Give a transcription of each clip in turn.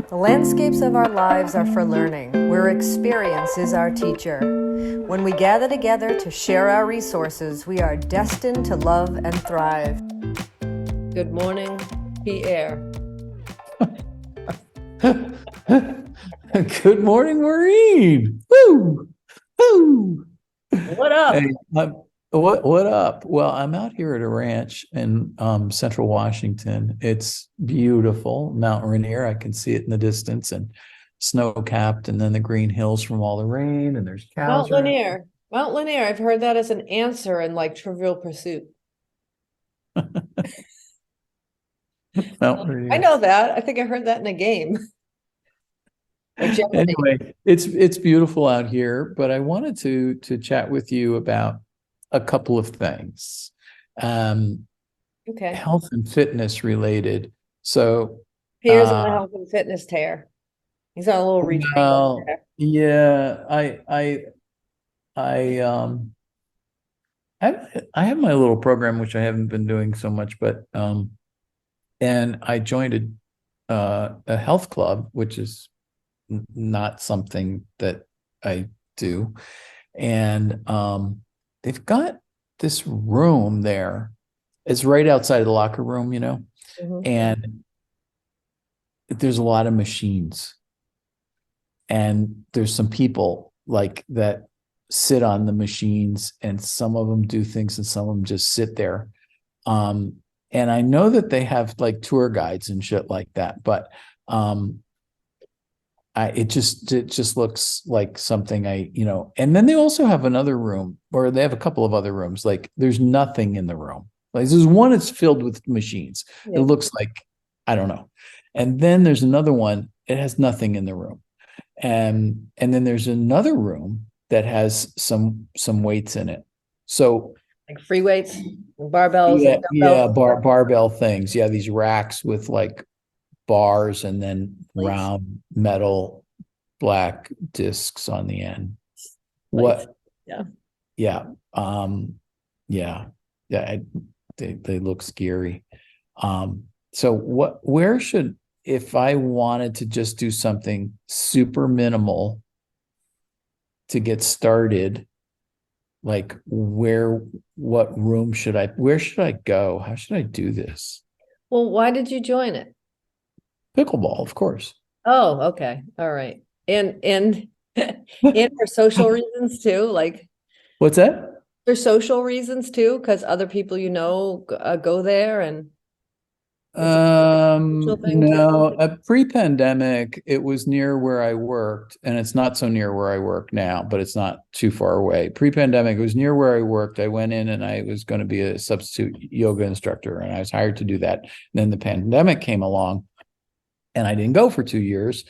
The landscapes of our lives are for learning, where experience is our teacher. When we gather together to share our resources, we are destined to love and thrive. Good morning, Pierre. Good morning, Maureen. Woo! Woo! What up? Hey, what up? Well, I'm out here at a ranch in Central Washington. It's beautiful, Mount Rainier. I can see it in the distance and snow-capped, and then the green hills from all the rain, and there's cows Mount around. Lanier. Mount Lanier. I've heard that as an answer in like Trivial Pursuit. Mount Rainier. I know that. I think I heard that in a game. Or Jeopardy. Anyway, it's beautiful out here, but I wanted to chat with you about a couple of things. Okay. Health and fitness related. So Pierre's on a health and fitness tear. He's on a little retreat. well, yeah, I have my little program, which I haven't been doing so much, but and I joined a health club, which is not something that I do. And they've got this room there. It's right outside of the locker room, Mhm. and there's a lot of machines. And there's some people like that sit on the machines, and some of them do things and some of them just sit there. And I know that they have like tour guides and shit like that, but it just looks like something and then they also have another room, or they have a couple of other rooms. Like there's nothing in the room. Like there's one that's filled with machines. Yeah. It looks like, I don't know. And then there's another one, it has nothing in the room. And then there's another room that has some weights in it. So Like free weights, barbells, yeah, and dumbbells. barbell things. Yeah, these racks with like bars and then round metal black discs on the end. What? Yeah. Yeah. Yeah. They look scary. So where should, if I wanted to just do something super minimal to get started, like where should I go? How should I do this? Well, why did you join it? Pickleball, of course. Oh, okay. All right. And and for social reasons too, like What's that? for social reasons too, because other people go there, and it's a social thing too. No, pre-pandemic, it was near where I worked, and it's not so near where I work now, but it's not too far away. Pre-pandemic, it was near where I worked. I went in and I was going to be a substitute yoga instructor, and I was hired to do that. And then the pandemic came along, and I didn't go for 2 years.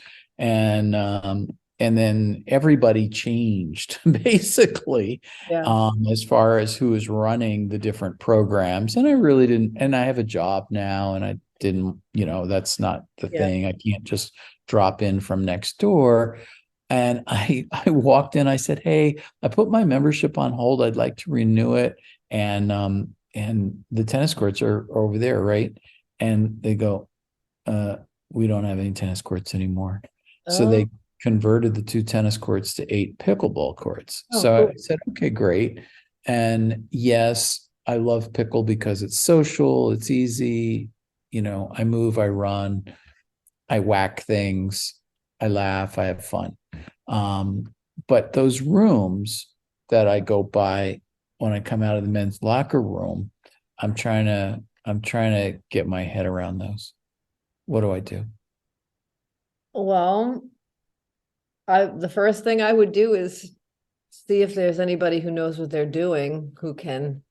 And then everybody changed basically, Yeah. as far as who is running the different programs. And I really didn't, and I have a job now, and I didn't, that's not the thing. I can't just drop in from next door. And I walked in, I said, "Hey, I put my membership on hold. I'd like to renew it. And the tennis courts are over there, right?" And they go, "We don't have any tennis courts anymore." So they converted the 2 tennis courts to 8 pickleball courts. So cool. I said, okay, great. And yes, I love pickle because it's social, it's easy. I move, I run, I whack things, I laugh, I have fun. But those rooms that I go by when I come out of the men's locker room, I'm trying to get my head around those. What do I do? Well, the first thing I would do is see if there's anybody who knows what they're doing, who can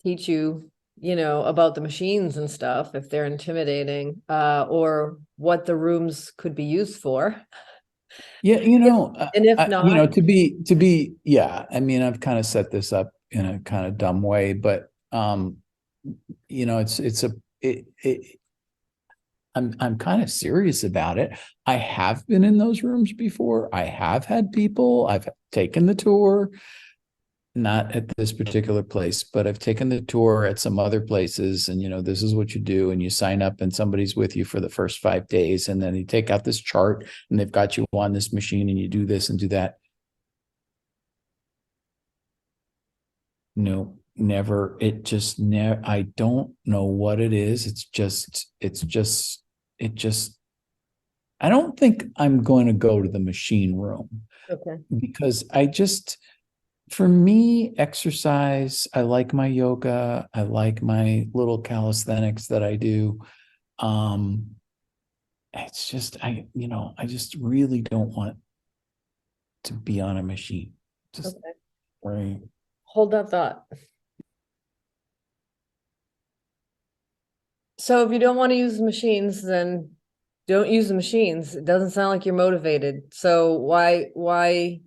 teach you, about the machines and stuff, if they're intimidating, or what the rooms could be used for. Yeah, And if not, yeah. I mean, I've kind of set this up in a kind of dumb way, but I'm kind of serious about it. I have been in those rooms before. I have had people. I've taken the tour. not at this particular place, but I've taken the tour at some other places, and this is what you do, and you sign up, and somebody's with you for the first 5 days, and then you take out this chart, and they've got you on this machine, and you do this and do that. No, never. It just never. I don't know what it is. It just. I don't think I'm going to go to the machine room Okay. because for me, exercise, I like my yoga. I like my little calisthenics that I do. Um, it's just, I just really don't want to be on a machine. Just Okay. right. Hold that thought. So if you don't want to use the machines, then don't use the machines. It doesn't sound like you're motivated. So why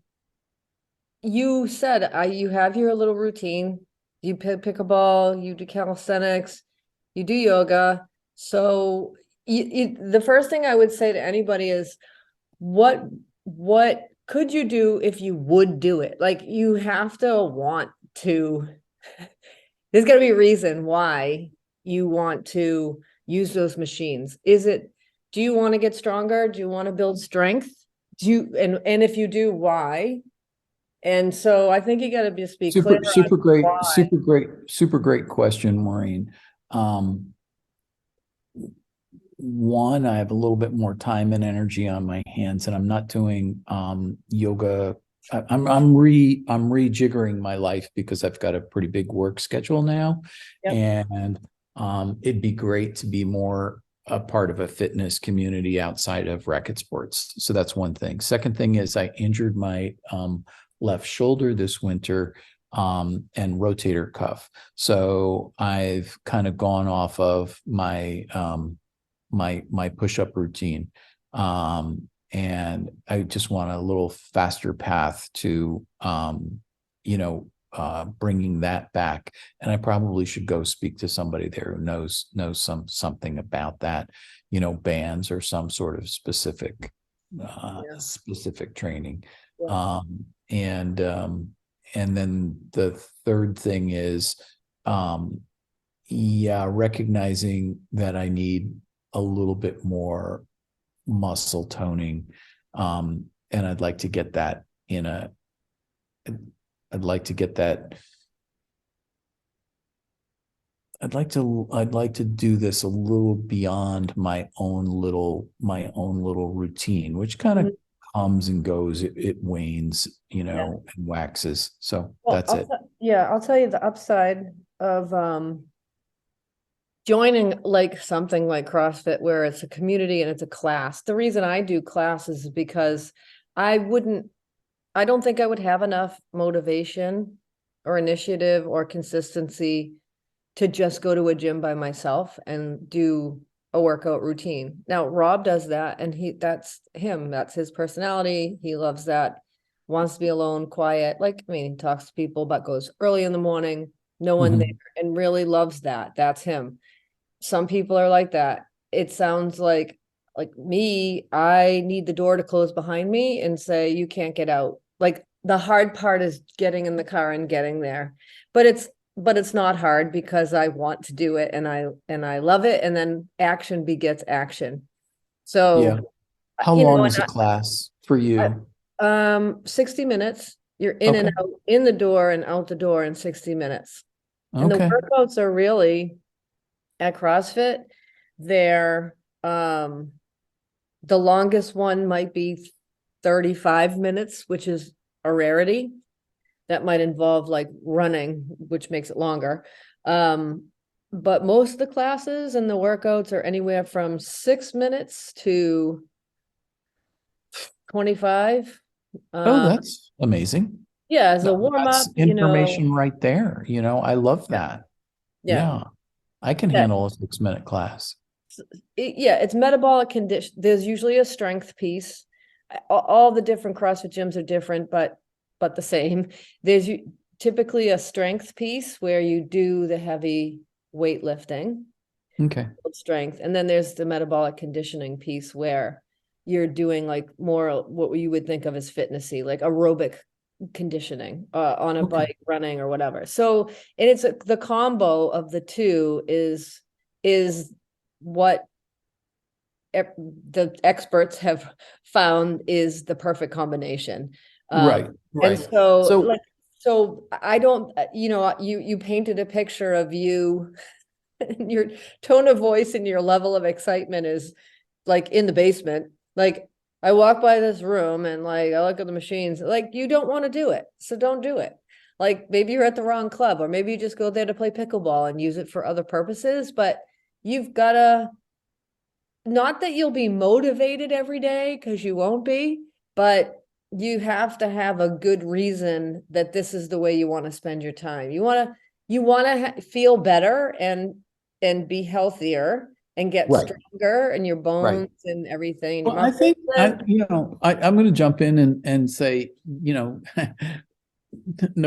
you said you have your little routine. You pick a ball, you do calisthenics, you do yoga. So the first thing I would say to anybody is what could you do if you would do it? Like you have to want to. There's got to be a reason why you want to use those machines. Do you want to get stronger? Do you want to build strength? And if you do, why? And so I think you got to just be clear Super, super on great, why. super great, super great question, Maureen. Um, One, I have a little bit more time and energy on my hands, and I'm not doing yoga. I'm rejiggering my life because I've got a pretty big work schedule now, Yep. and it'd be great to be more a part of a fitness community outside of racket sports. So that's one thing. Second thing is I injured my left shoulder this winter and rotator cuff. So I've kind of gone off of my push-up routine. And I just want a little faster path to bringing that back. And I probably should go speak to somebody there who knows something about that, bands or some sort of Yeah. specific training. Yeah. Um, and then the third thing is yeah, recognizing that I need a little bit more muscle toning. And I'd like to get that I'd like to get that. I'd like to do this a little beyond my own little routine, which kind of Mhm. comes and goes. It wanes, Yeah. and waxes. So Well, that's it. yeah, I'll tell you the upside of joining like something like CrossFit where it's a community and it's a class. The reason I do classes is because I wouldn't I don't think I would have enough motivation or initiative or consistency to just go to a gym by myself and do a workout routine. Now, Rob does that and that's him. That's his personality. He loves that. Wants to be alone, quiet. Like, I mean, he talks to people, but goes early in the morning, no one there, Mhm. and really loves that. That's him. Some people are like that. It sounds like me, I need the door to close behind me and say, you can't get out. Like the hard part is getting in the car and getting there. But it's not hard because I want to do it and I love it. And then action begets action. Yeah. So, How you know, long is a class for you? 60 minutes, you're in and Okay. out, in the door and out the door in 60 minutes. And the Okay. workouts are really at CrossFit, they're the longest one might be 35 minutes, which is a rarity. That might involve like running, which makes it longer. But most of the classes and the workouts are anywhere from 6 minutes to 25. Oh, Uh, that's amazing. yeah, as a No, warm up, that's information right there. I love that. yeah, Yeah, I can yeah. handle a 6-minute class. Yeah, it's metabolic condition. There's usually a strength piece. All the different CrossFit gyms are different, but the same. There's typically a strength piece where you do the heavy weightlifting, Okay. strength, and then there's the metabolic conditioning piece where you're doing like more what you would think of as fitnessy, like aerobic conditioning, on a Okay. bike, running or whatever. So, and it's the combo of the two is what the experts have found is the perfect combination. Right, And right. so So like, so I don't, you painted a picture of you and your tone of voice and your level of excitement is like in the basement. Like I walk by this room and like I look at the machines, like you don't want to do it, so don't do it. Like maybe you're at the wrong club, or maybe you just go there to play pickleball and use it for other purposes, but you've gotta, not that you'll be motivated every day, because you won't be, but you have to have a good reason that this is the way you want to spend your time. You want to feel better and be healthier and get right, stronger and your right. bones and everything, your Well, I muscles. think I'm going to jump in and say, no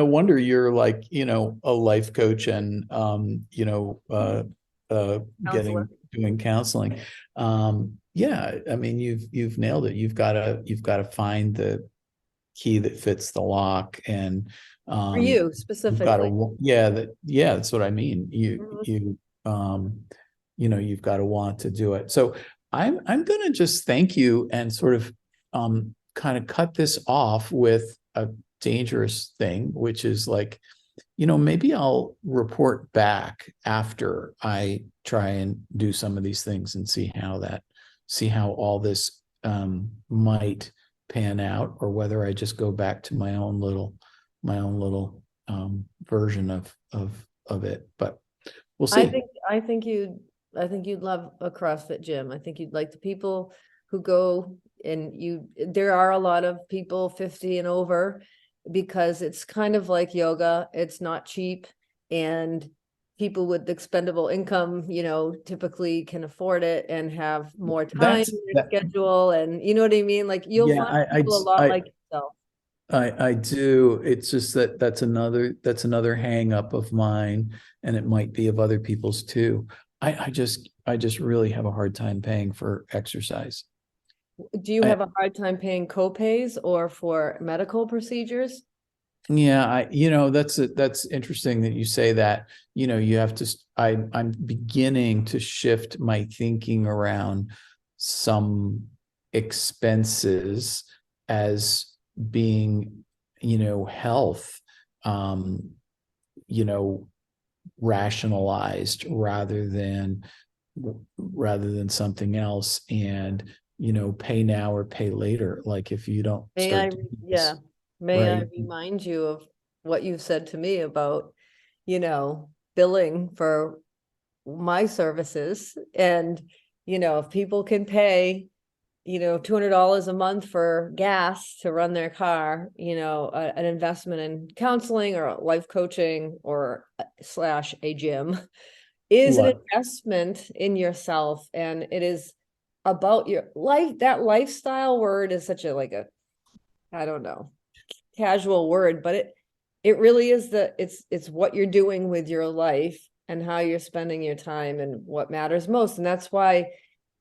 wonder you're like, a life coach and Counselor. doing counseling. Yeah, I mean, you've nailed it. You've got to find the key that fits the lock, and For you you've got specifically. to, yeah, that's what I mean. Mhm. Um, you've got to want to do it. So I'm gonna just thank you and sort of kind of cut this off with a dangerous thing, which is like, maybe I'll report back after I try and do some of these things and see how all this might pan out, or whether I just go back to my own little version of it. But we'll I see. think I think you'd I think you'd love a CrossFit gym. I think you'd like the people who go, and there are a lot of people 50 and over, because it's kind of like yoga. It's not cheap, and people with expendable income, typically can afford it and have more time That's in their that. schedule. And you know what I mean? Like you'll Yeah, find people a lot like yourself. I do. It's just that's another hang up of mine, and it might be of other people's too. I just really have a hard time paying for exercise. Do you I, have a hard time paying copays or for medical procedures? yeah, that's interesting that you say that. You have to. I'm beginning to shift my thinking around some expenses as being, health, um, you know, rationalized rather than something else, and pay now or pay later. Like if you don't May I, start doing yeah, this may I right. remind you of what you said to me about, billing for my services, and, if people can pay, $200 a month for gas to run their car, an investment in counseling or life coaching or slash a gym is an What investment in yourself, and it is about your life. That lifestyle word is such a, like a, I don't know, casual word, but it really is it's what you're doing with your life and how you're spending your time and what matters most. And that's why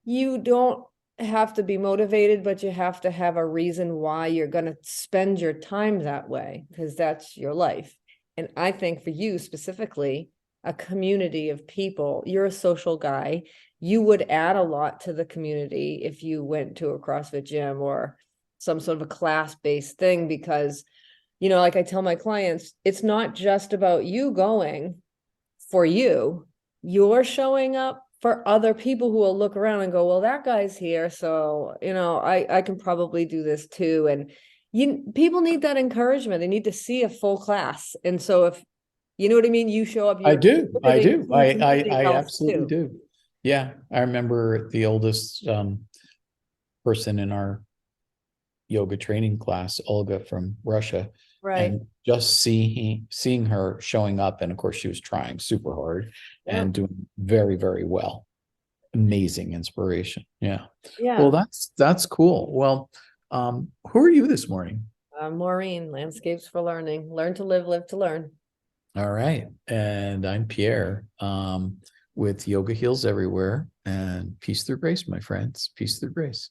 you don't have to be motivated, but you have to have a reason why you're going to spend your time that way, because that's your life. And I think for you specifically, a community of people, you're a social guy, you would add a lot to the community if you went to a CrossFit gym or some sort of a class-based thing, because like I tell my clients, it's not just about you going for you. You're showing up for other people who will look around and go, well, that guy's here, so I can probably do this too. And people need that encouragement. They need to see a full class. And so if you know what I mean, you show up, I you're do. I contributing do. to community I health absolutely too. do. Yeah. I remember the oldest person in our yoga training class, Olga from Russia, Right. and just seeing her showing up. And of course, she was trying super hard Yeah. and doing very, very well. Amazing inspiration. Yeah. Well, Yeah. that's cool. Well, who are you this morning? Maureen, Landscapes for Learning. Learn to live to learn. All right. And I'm Pierre, with Yoga Heals Everywhere, and peace through grace, my friends. Peace through grace.